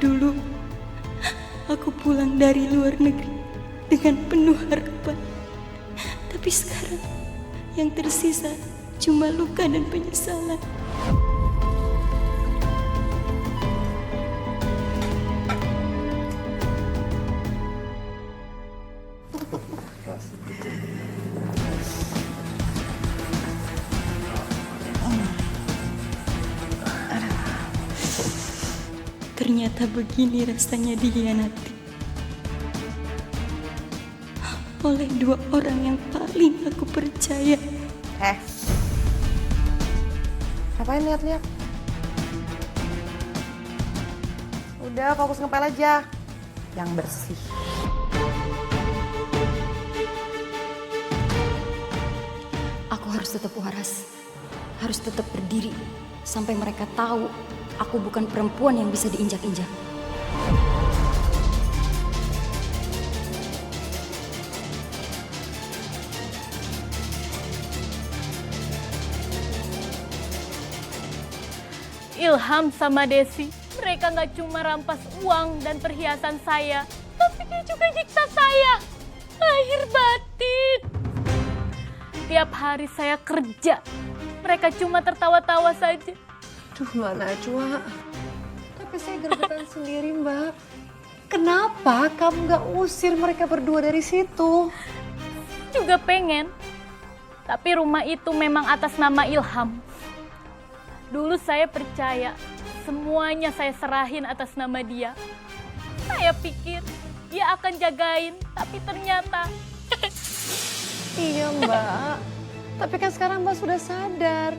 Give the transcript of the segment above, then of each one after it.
Dulu aku pulang dari luar negeri dengan penuh harapan. Tapi sekarang yang tersisa cuma luka dan penyesalan. Ternyata begini rasanya dihianati oleh dua orang yang paling aku percaya. Ngapain lihat-lihat? Udah fokus ngepel aja. Yang bersih. Aku harus tetap waras, harus tetap berdiri sampai mereka tahu aku bukan perempuan yang bisa diinjak-injak. Ilham sama Desi, mereka nggak cuma rampas uang dan perhiasan saya, tapi dia juga nyiksa saya. Lahir batin. Tiap hari saya kerja, mereka cuma tertawa-tawa saja. Duh Mbak Najwa, tapi saya gregetan sendiri Mbak. Kenapa kamu gak usir mereka berdua dari situ? Juga pengen, tapi rumah itu memang atas nama Ilham. Dulu saya percaya, semuanya saya serahin atas nama dia. Saya pikir dia akan jagain, tapi ternyata... Iya Mbak, tapi kan sekarang Mbak sudah sadar.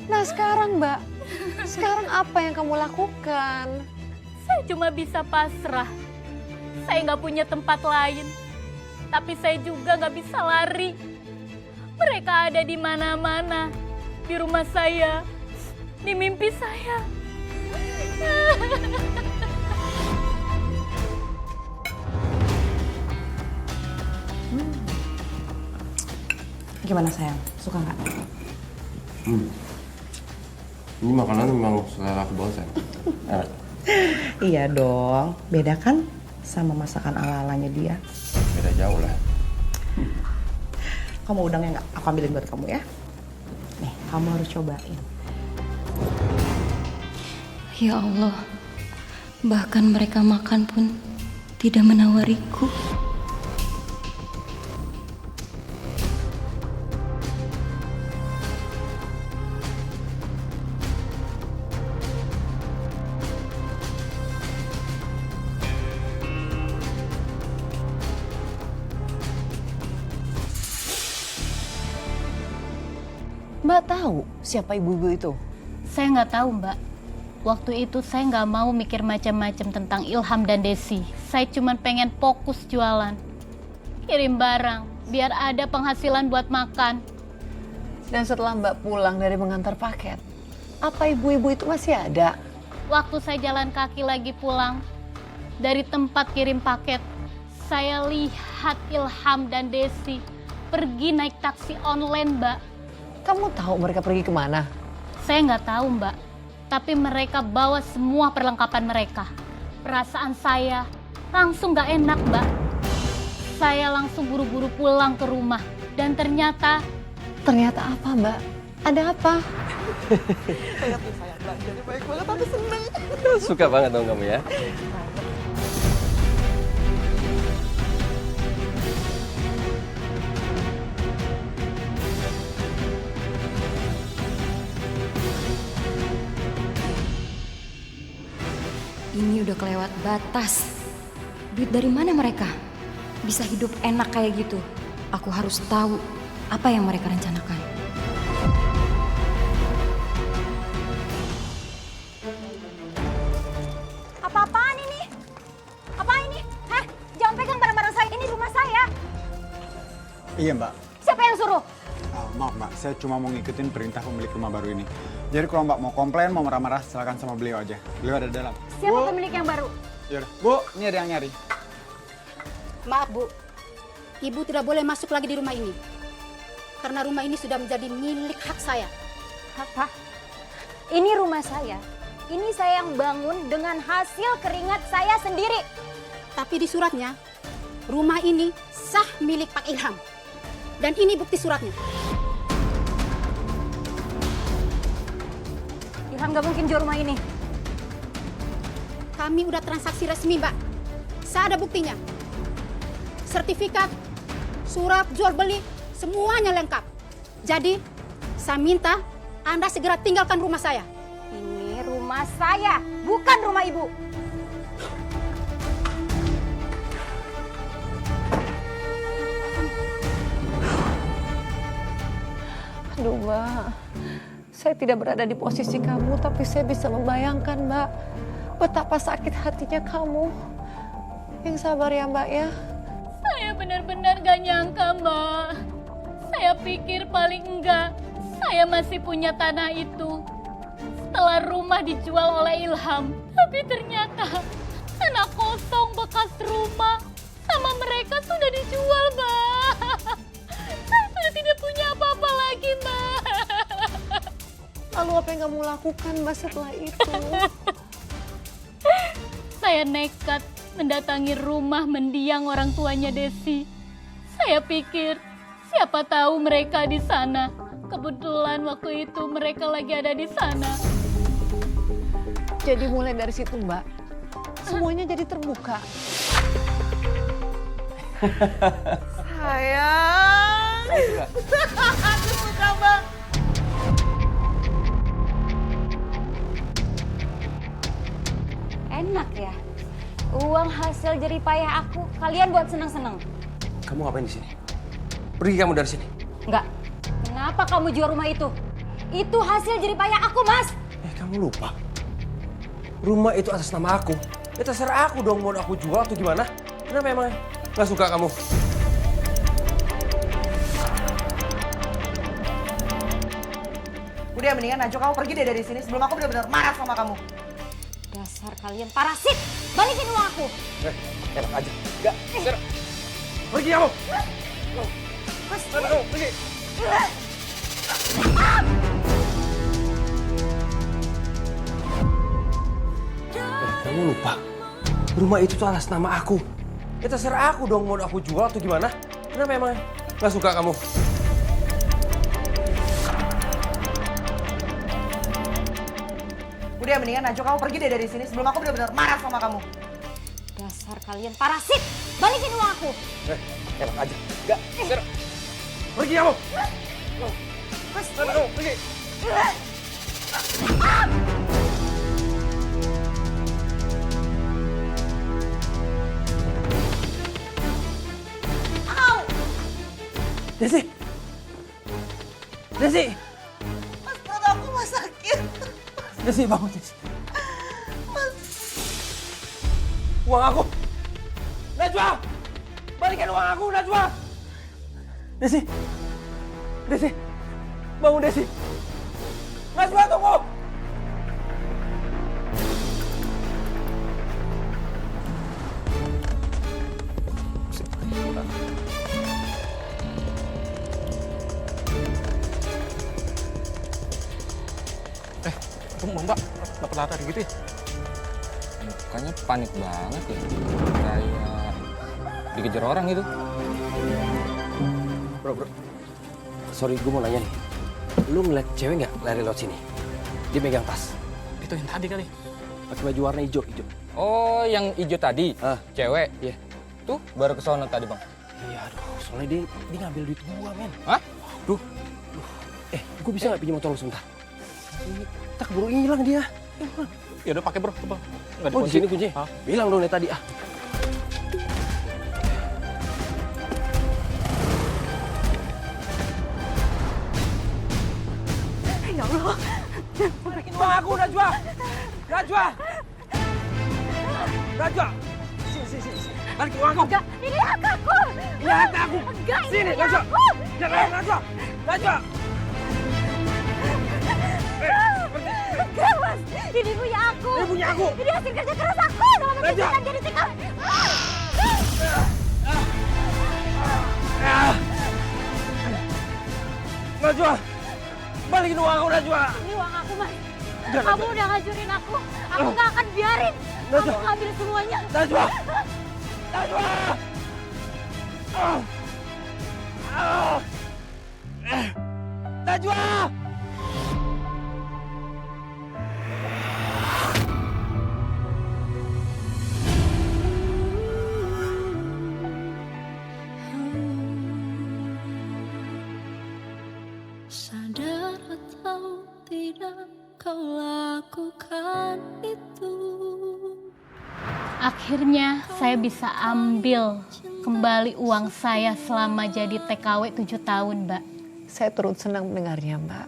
Nah sekarang Mbak, sekarang apa yang kamu lakukan? Saya cuma bisa pasrah. Saya nggak punya tempat lain. Tapi saya juga nggak bisa lari. Mereka ada di mana-mana. Di rumah saya, di mimpi saya. Gimana sayang, suka nggak? Ini makanan memang selera aku banget, sayang. Enak. Iya dong, beda kan sama masakan ala-alanya dia. Beda jauh lah. Kamu mau udangnya nggak? Aku ambilin buat kamu ya. Nih, kamu harus cobain. Ya Allah, bahkan mereka makan pun tidak menawariku. Mbak tahu siapa ibu-ibu itu? Saya nggak tahu, Mbak. Waktu itu saya nggak mau mikir macam-macam tentang Ilham dan Desi. Saya cuma pengen fokus jualan. Kirim barang, biar ada penghasilan buat makan. Dan setelah Mbak pulang dari mengantar paket, apa ibu-ibu itu masih ada? Waktu saya jalan kaki lagi pulang, dari tempat kirim paket, saya lihat Ilham dan Desi pergi naik taksi online, Mbak. Kamu tahu mereka pergi kemana? Saya nggak tahu, Mbak. Tapi mereka bawa semua perlengkapan mereka. Perasaan saya langsung nggak enak, Mbak. Saya langsung buru-buru pulang ke rumah. Dan ternyata... Ternyata apa, Mbak? Ada apa? Lihat nih sayang, belanjanya baik banget, aku seneng. Suka banget dong kamu ya. Ini udah kelewat batas. Duit dari mana mereka? Bisa hidup enak kayak gitu. Aku harus tahu apa yang mereka rencanakan. Apa-apaan ini? Apa ini? Hah? Jangan pegang barang-barang saya. Ini rumah saya. Iya Mbak. Siapa yang suruh? Maaf Mbak, saya cuma mau ngikutin perintah pemilik rumah baru ini. Jadi kalau Mbak mau komplain, mau marah-marah, silakan sama beliau aja. Beliau ada di dalam. Siapa pemilik yang baru? Yaudah, Bu, ini ada yang nyari. Maaf Bu, Ibu tidak boleh masuk lagi di rumah ini. Karena rumah ini sudah menjadi milik hak saya. Apa? Ini rumah saya. Ini saya yang bangun dengan hasil keringat saya sendiri. Tapi di suratnya, rumah ini sah milik Pak Ilham. Dan ini bukti suratnya. Ilham gak mungkin jual rumah ini. Kami udah transaksi resmi, Mbak. Saya ada buktinya. Sertifikat, surat jual beli, semuanya lengkap. Jadi, saya minta Anda segera tinggalkan rumah saya. Ini rumah saya, bukan rumah ibu. Aduh Mbak, saya tidak berada di posisi kamu, tapi saya bisa membayangkan Mbak, betapa sakit hatinya kamu. Yang sabar ya Mbak ya. Saya benar-benar gak nyangka, Mbak. Saya pikir paling enggak saya masih punya tanah itu setelah rumah dijual oleh Ilham. Tapi ternyata tanah kosong bekas rumah sama mereka sudah dijual, Mbak. Saya sudah tidak punya apa-apa lagi, Mbak. Lalu apa yang kamu lakukan Mbak setelah itu? Saya nekat mendatangi rumah mendiang orang tuanya Desi. Saya pikir siapa tahu mereka di sana. Kebetulan waktu itu mereka lagi ada di sana. Jadi mulai dari situ Mbak, semuanya jadi terbuka. Sayang. Aku suka Mbak. Enak ya. Uang hasil jeripayah aku, kalian buat senang-senang. Kamu ngapain di sini? Pergi kamu dari sini. Enggak. Kenapa kamu jual rumah itu? Itu hasil jeripayah aku, Mas. Kamu lupa. Rumah itu atas nama aku. Ya terserah aku dong mau aku jual atau gimana. Kenapa emang gak suka kamu? Udah mendingan Najwa kamu pergi deh dari sini sebelum aku benar-benar marah sama kamu. Dasar kalian parasit. Balikin uang aku. Enak aja. Enggak, serah. Pergi kamu. Mas, kamu pergi. Kamu lupa. Rumah itu tuh atas nama aku. Ya terserah aku dong mau aku jual atau gimana. Kenapa emang gak suka kamu? Udah mendingan Najwa kamu pergi deh dari sini sebelum aku benar-benar marah sama kamu. Dasar kalian parasit. Balikin uang aku. Enak aja. Enggak, serah. Pergi kamu. Mas, kamu pergi. Desi! Desi! Mas, perut aku mas sakit. Desi, bangun Desi. Uang aku! Najwa! Balikin uang aku, Najwa! Desi! Desi! Bangun Desi! Najwa, tunggu! Kamu Mbak, dapat latar gitu ya? Mukanya panik banget ya. Kayak dikejar orang gitu. Bro. Sorry, gue mau nanya nih. Lu ngeliat cewek nggak lari lewat sini? Dia megang tas. Itu yang tadi kali. Pakai baju warna hijau. Oh, yang hijau tadi? Cewek? Iya. Tuh, baru ke sono tadi, Bang. Iya, aduh. Soalnya dia ngambil duit gua, men. Hah? Duh. Gue bisa nggak pinjam motor lu sebentar? Tak keburu hilang dia. Ya udah pakai bro, coba. Oh, di sini kuncinya. Bilang dong dari tadi ah. Ya Allah. Balikin uang aku, Najwa. Najwa. Najwa. Sini. Balikin uang aku. Enggak, ini hak aku. Ini hak aku. Enggak, sini, ini Najwa. aku. Jangan, Najwa. Najwa. Enggak, Mas. Ini punya aku. Ini punya aku. Ini hasil kerja keras aku. Sama mengizinkan jadi tikar. Najwa. Balikin uang aku, Najwa. Ini uang aku, Mas. Kamu udah hancurin aku. Aku gak akan biarin. Kamu ngambil semuanya. Najwa! Najwa! Najwa! Sadar atau tidak kau lakukan itu. Akhirnya saya bisa ambil kembali uang saya selama jadi TKW 7 tahun, Mbak. Saya turut senang mendengarnya, Mbak.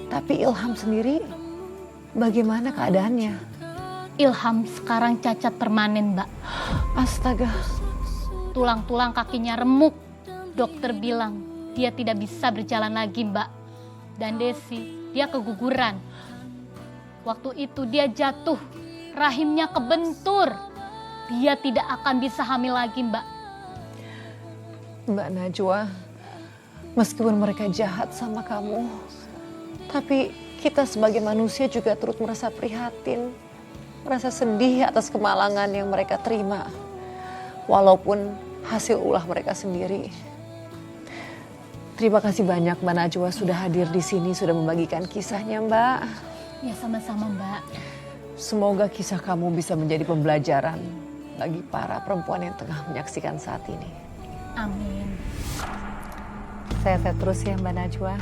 Tapi Ilham sendiri, bagaimana keadaannya? Ilham sekarang cacat permanen, Mbak. Astaga. Tulang-tulang kakinya remuk. Dokter bilang dia tidak bisa berjalan lagi, Mbak. Dan Desi, dia keguguran. Waktu itu dia jatuh, rahimnya kebentur. Dia tidak akan bisa hamil lagi, Mbak. Mbak Najwa, meskipun mereka jahat sama kamu, tapi kita sebagai manusia juga turut merasa prihatin, merasa sedih atas kemalangan yang mereka terima, walaupun hasil ulah mereka sendiri. Terima kasih banyak Mbak Najwa sudah hadir di sini, sudah membagikan kisahnya, Mbak. Ya sama-sama, Mbak. Semoga kisah kamu bisa menjadi pembelajaran bagi para perempuan yang tengah menyaksikan saat ini. Amin. Sehat terus ya Mbak Najwa.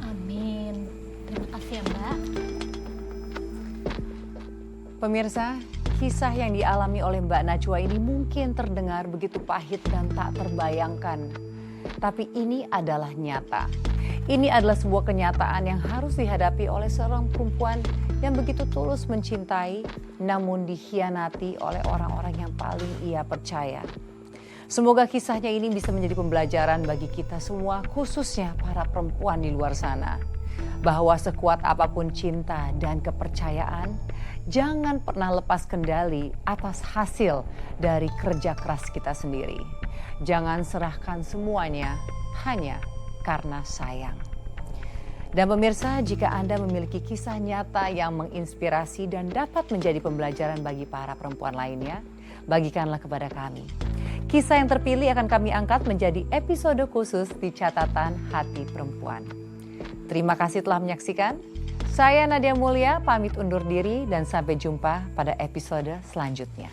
Amin. Terima kasih ya, Mbak. Pemirsa, kisah yang dialami oleh Mbak Najwa ini mungkin terdengar begitu pahit dan tak terbayangkan. Tapi ini adalah nyata. Ini adalah sebuah kenyataan yang harus dihadapi oleh seorang perempuan yang begitu tulus mencintai, namun dikhianati oleh orang-orang yang paling ia percaya. Semoga kisahnya ini bisa menjadi pembelajaran bagi kita semua, khususnya para perempuan di luar sana. Bahwa sekuat apapun cinta dan kepercayaan, jangan pernah lepas kendali atas hasil dari kerja keras kita sendiri. Jangan serahkan semuanya hanya karena sayang. Dan pemirsa, jika Anda memiliki kisah nyata yang menginspirasi dan dapat menjadi pembelajaran bagi para perempuan lainnya, bagikanlah kepada kami. Kisah yang terpilih akan kami angkat menjadi episode khusus di catatan Hati Perempuan. Terima kasih telah menyaksikan. Saya Nadia Mulia pamit undur diri dan sampai jumpa pada episode selanjutnya.